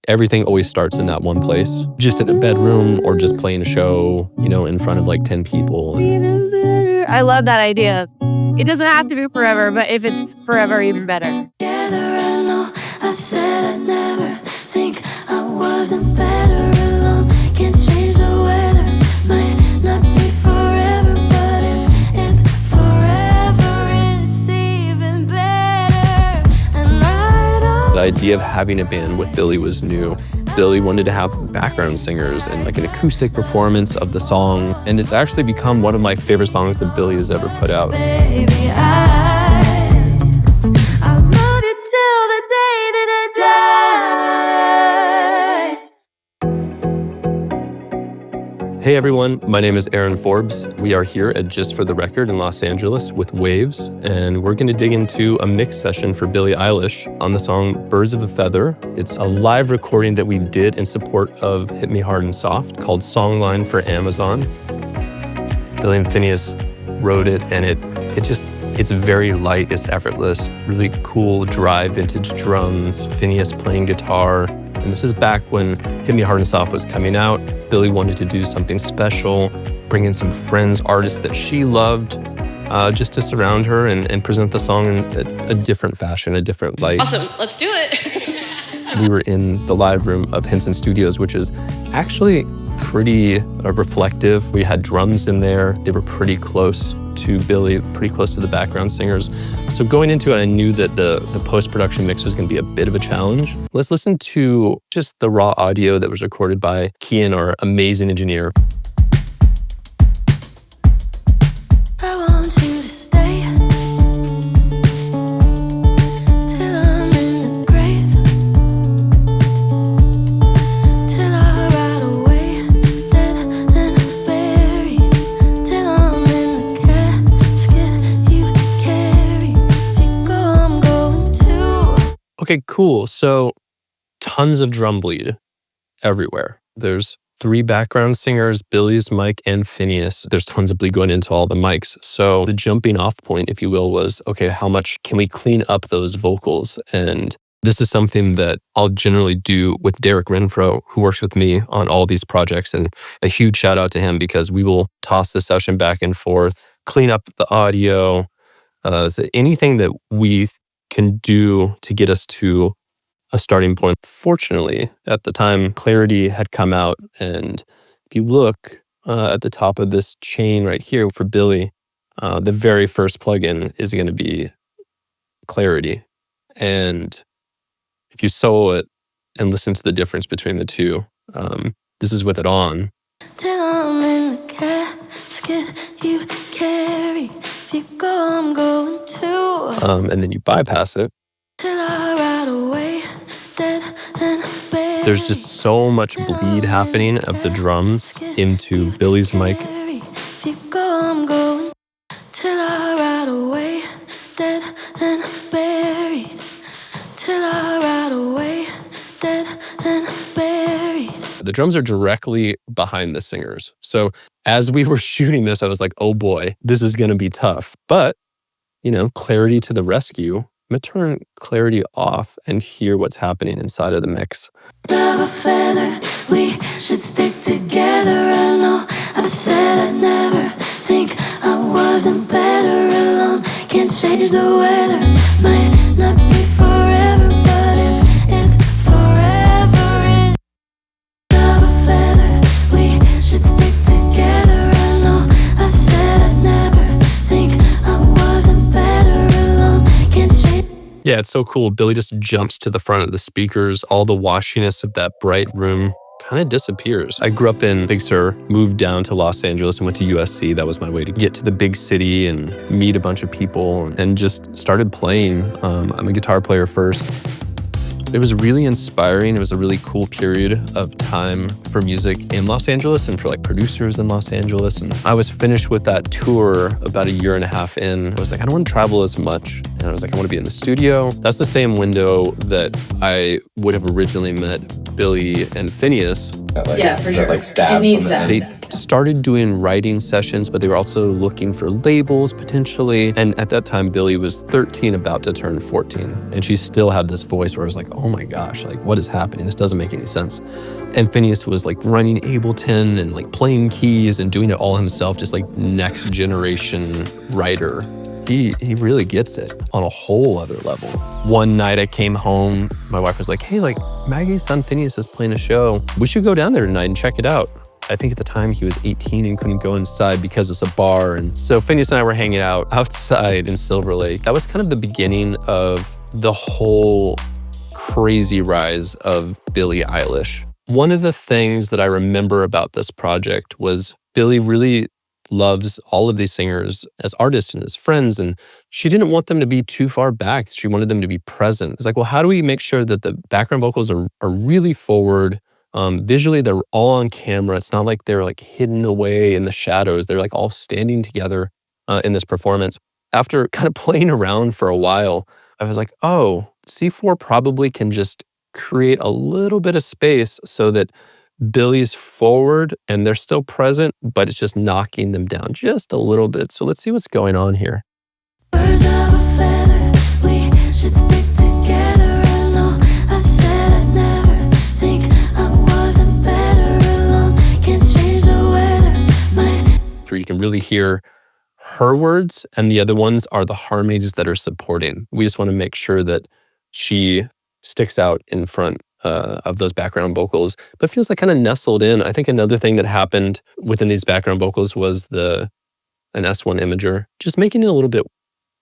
everything always starts in that one place, just in a bedroom or just playing a show, you know, in front of like 10 people. I love that idea. It doesn't have to be forever, but if it's forever, even better. I said I'd never think I wasn't better alone. Can't change the weather, might not be forever, but if it's forever, it's even better. And I don't. The idea of having a band with Billie was new. Billie wanted to have background singers and like an acoustic performance of the song. And it's actually become one of my favorite songs that Billie has ever put out. Baby, I'll love you till the day that I die. Hey everyone, my name is Aron Forbes. We are here at Just for the Record in Los Angeles with Waves, and we're going to dig into a mix session for Billie Eilish on the song Birds of a Feather. It's a live recording that we did in support of Hit Me Hard and Soft called Songline for Amazon. Billie and Finneas wrote it, and it's very light, it's effortless, really cool dry vintage drums, Finneas playing guitar. And this is back when Hit Me Hard and Soft was coming out. Billie wanted to do something special, bring in some friends, artists that she loved, just to surround her and present the song in a different fashion, a different light. Awesome, let's do it. We were in the live room of Henson Studios, which is actually pretty reflective. We had drums in there. They were pretty close to Billie, pretty close to the background singers. So going into it, I knew that the post-production mix was going to be a bit of a challenge. Let's listen to just the raw audio that was recorded by Kian, our amazing engineer. I want you to stay till I'm in the grave, till I ride away, dead and buried, till I'm in the casket you carry. If you go, I'm going too. Okay, cool. So tons of drum bleed everywhere. There's 3 background singers, Billie's mic and Finneas. There's tons of bleed going into all the mics. So the jumping off point, if you will, was, okay, how much can we clean up those vocals? And this is something that I'll generally do with Derek Renfro, who works with me on all these projects. And a huge shout out to him, because we will toss the session back and forth, clean up the audio, so anything that we can do to get us to a starting point. Fortunately, at the time, Clarity had come out, and if you look at the top of this chain right here for Billie, the very first plugin is going to be Clarity. And if you solo it and listen to the difference between the two, this is with it on. Till I'm in the casket you carry. If you go, I'm going too. And then you bypass it. Till I ride away, dead and buried. There's just so much bleed happening of the drums into Billie's mic. If you go, I'm going. Till I ride away, dead and buried. Till I ride away, dead and buried. The drums are directly behind the singers. So as we were shooting this, I was like, oh boy, this is going to be tough. But, you know, Clarity to the rescue. I'm going to turn Clarity off and hear what's happening inside of the mix. Of a feather, we should stick together. I know I said I'd never think I wasn't better alone. Can't change the weather, might not be forever, but if it's forever, it's of a feather, we should stick together. I know I said I'd never think I wasn't better alone. Can't change. Yeah, it's so cool. Billie just jumps to the front of the speakers. All the washiness of that bright room kind of disappears. I grew up in Big Sur, moved down to Los Angeles and went to USC. That was my way to get to the big city and meet a bunch of people, and just started playing. I'm a guitar player first. It was really inspiring. It was a really cool period of time for music in Los Angeles and for like producers in Los Angeles. And I was finished with that tour about 1.5 years in. I was like, I don't want to travel as much. And I was like, I want to be in the studio. That's the same window that I would have originally met Billie and Finneas. Yeah, for sure. Like stab It needs from the that. end. They started doing writing sessions, but they were also looking for labels potentially. And at that time, Billie was 13, about to turn 14. And she still had this voice where I was like, oh my gosh, like what is happening? This doesn't make any sense. And Finneas was like running Ableton and like playing keys and doing it all himself, just like next generation writer. He really gets it on a whole other level. One night I came home, my wife was like, hey, like Maggie's son Finneas is playing a show. We should go down there tonight and check it out. I think at the time he was 18 and couldn't go inside because it's a bar. And so Finneas and I were hanging out outside in Silver Lake. That was kind of the beginning of the whole crazy rise of Billie Eilish. One of the things that I remember about this project was Billie really loves all of these singers as artists and as friends, and she didn't want them to be too far back. She wanted them to be present. It's like, well, how do we make sure that the background vocals are really forward? Visually, they're all on camera. It's not like they're like hidden away in the shadows. They're like all standing together in this performance. After kind of playing around for a while, I was like, oh, C4 probably can just create a little bit of space so that Billie's forward and they're still present, but it's just knocking them down just a little bit. So let's see what's going on here. Birds of a feather, we should stick together. I know I said I'd never think I wasn't better alone. Can't change the weather. Where you can really hear her words, and the other ones are the harmonies that are supporting. We just want to make sure that she sticks out in front of those background vocals, but feels like kind of nestled in. I think another thing that happened within these background vocals was an S1 imager, just making it a little bit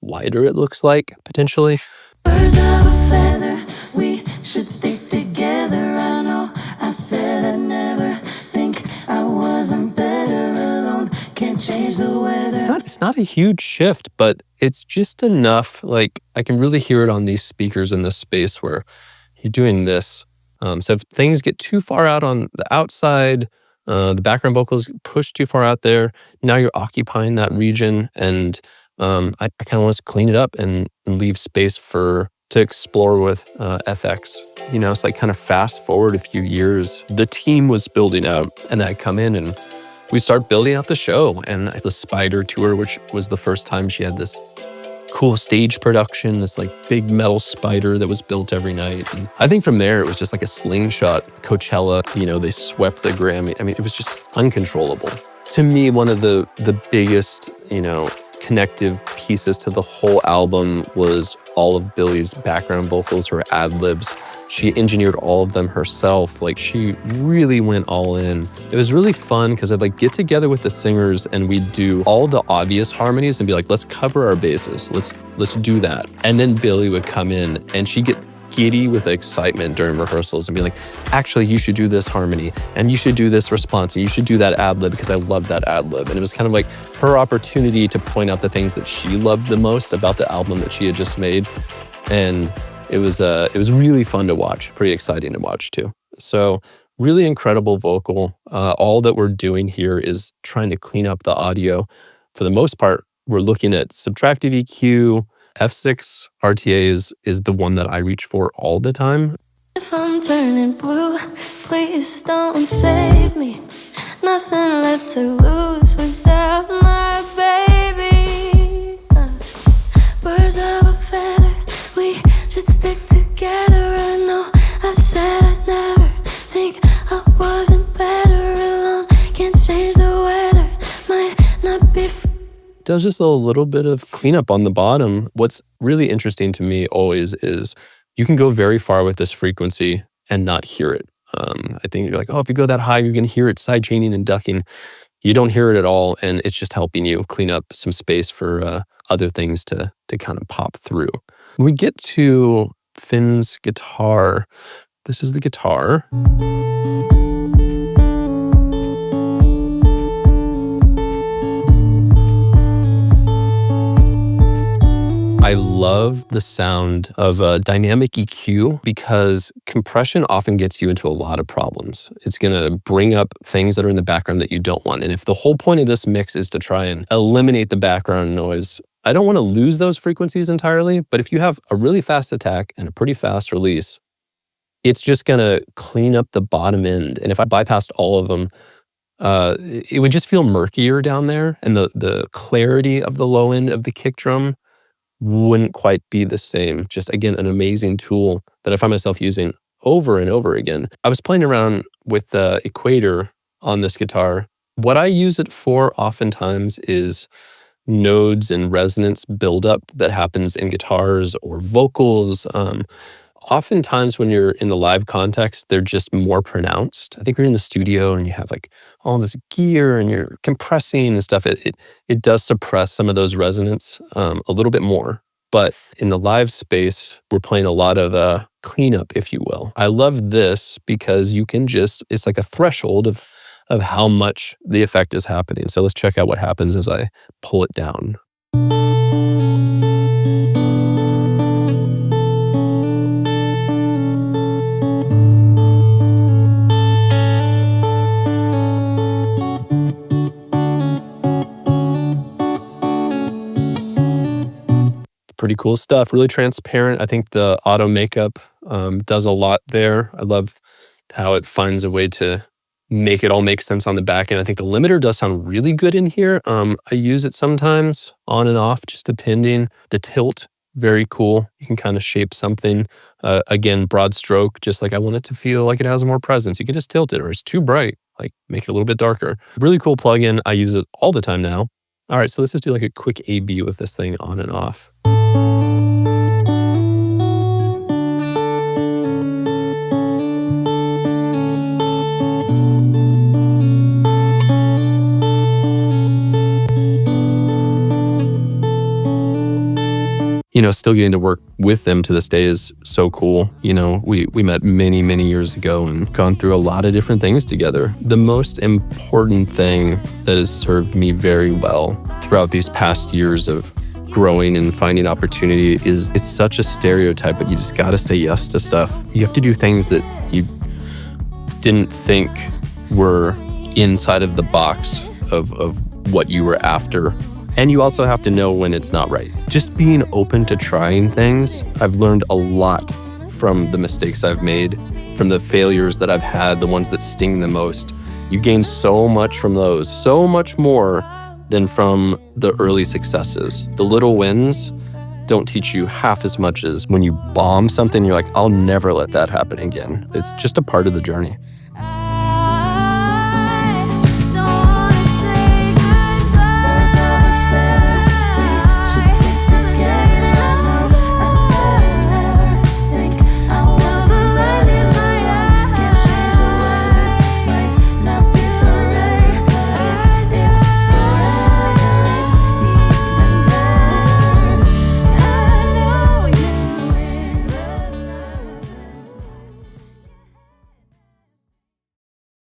wider, it looks like, potentially. Birds of a feather, we should stick together. I know I said I'd never think I wasn't better alone. Can't change the weather. It's not a huge shift, but it's just enough. Like I can really hear it on these speakers in this space where you're doing this. So if things get too far out on the outside, the background vocals push too far out there, now you're occupying that region, and I kind of want to clean it up and leave space to explore with FX. You know, it's like kind of fast forward a few years. The team was building out, and I come in and we start building out the show, and the Spider tour, which was the first time she had this cool stage production, this like big metal spider that was built every night. And I think from there, it was just like a slingshot. Coachella, you know, they swept the Grammy. I mean, it was just uncontrollable. To me, one of the biggest, you know, connective pieces to the whole album was all of Billie's background vocals, her ad-libs. She engineered all of them herself. Like she really went all in. It was really fun because I'd like get together with the singers and we'd do all the obvious harmonies and be like, let's cover our bases. Let's do that. And then Billie would come in and she'd get giddy with excitement during rehearsals and be like, actually, you should do this harmony and you should do this response and you should do that ad-lib because I love that ad-lib. And it was kind of like her opportunity to point out the things that she loved the most about the album that she had just made. And it was really fun to watch, pretty exciting to watch too. So really incredible vocal. All that we're doing here is trying to clean up the audio. For the most part, we're looking at subtractive EQ. F6 RTA is the one that I reach for all the time. If I'm turning blue, please don't save me. Nothing left to lose without my baby. Birds of a feather, we should stick together. I know I said I'd never think I wasn't better alone. Can't change the weather, might not be Does just a little bit of cleanup on the bottom. What's really interesting to me always is you can go very far with this frequency and not hear it. I think you're like, oh, if you go that high, you can hear it sidechaining and ducking. You don't hear it at all, and it's just helping you clean up some space for other things to kind of pop through. When we get to Finn's guitar, this is the guitar. I love the sound of dynamic EQ because compression often gets you into a lot of problems. It's going to bring up things that are in the background that you don't want. And if the whole point of this mix is to try and eliminate the background noise, I don't want to lose those frequencies entirely, but if you have a really fast attack and a pretty fast release, it's just going to clean up the bottom end. And if I bypassed all of them, it would just feel murkier down there, and the clarity of the low end of the kick drum wouldn't quite be the same. Just again, an amazing tool that I find myself using over and over again. I was playing around with the equator on this guitar. What I use it for oftentimes is nodes and resonance buildup that happens in guitars or vocals. Oftentimes when you're in the live context, they're just more pronounced. I think you're in the studio and you have like all this gear and you're compressing and stuff. It does suppress some of those resonance a little bit more. But in the live space, we're playing a lot of cleanup, if you will. I love this because you can just, it's like a threshold of how much the effect is happening. So let's check out what happens as I pull it down. Pretty cool stuff, really transparent. I think the auto makeup does a lot there. I love how it finds a way to make it all make sense on the back end. I think the limiter does sound really good in here. I use it sometimes on and off, just depending. The tilt, very cool. You can kind of shape something. Again, broad stroke, just like I want it to feel like it has more presence. You can just tilt it, or it's too bright, like make it a little bit darker. Really cool plugin. I use it all the time now. All right, so let's just do like a quick A/B with this thing on and off. You know, still getting to work with them to this day is so cool. You know, we met many, many years ago and gone through a lot of different things together. The most important thing that has served me very well throughout these past years of growing and finding opportunity is it's such a stereotype, but you just gotta say yes to stuff. You have to do things that you didn't think were inside of the box of what you were after. And you also have to know when it's not right. Just being open to trying things. I've learned a lot from the mistakes I've made, from the failures that I've had, the ones that sting the most. You gain so much from those, so much more than from the early successes. The little wins don't teach you half as much as when you bomb something, you're like, I'll never let that happen again. It's just a part of the journey.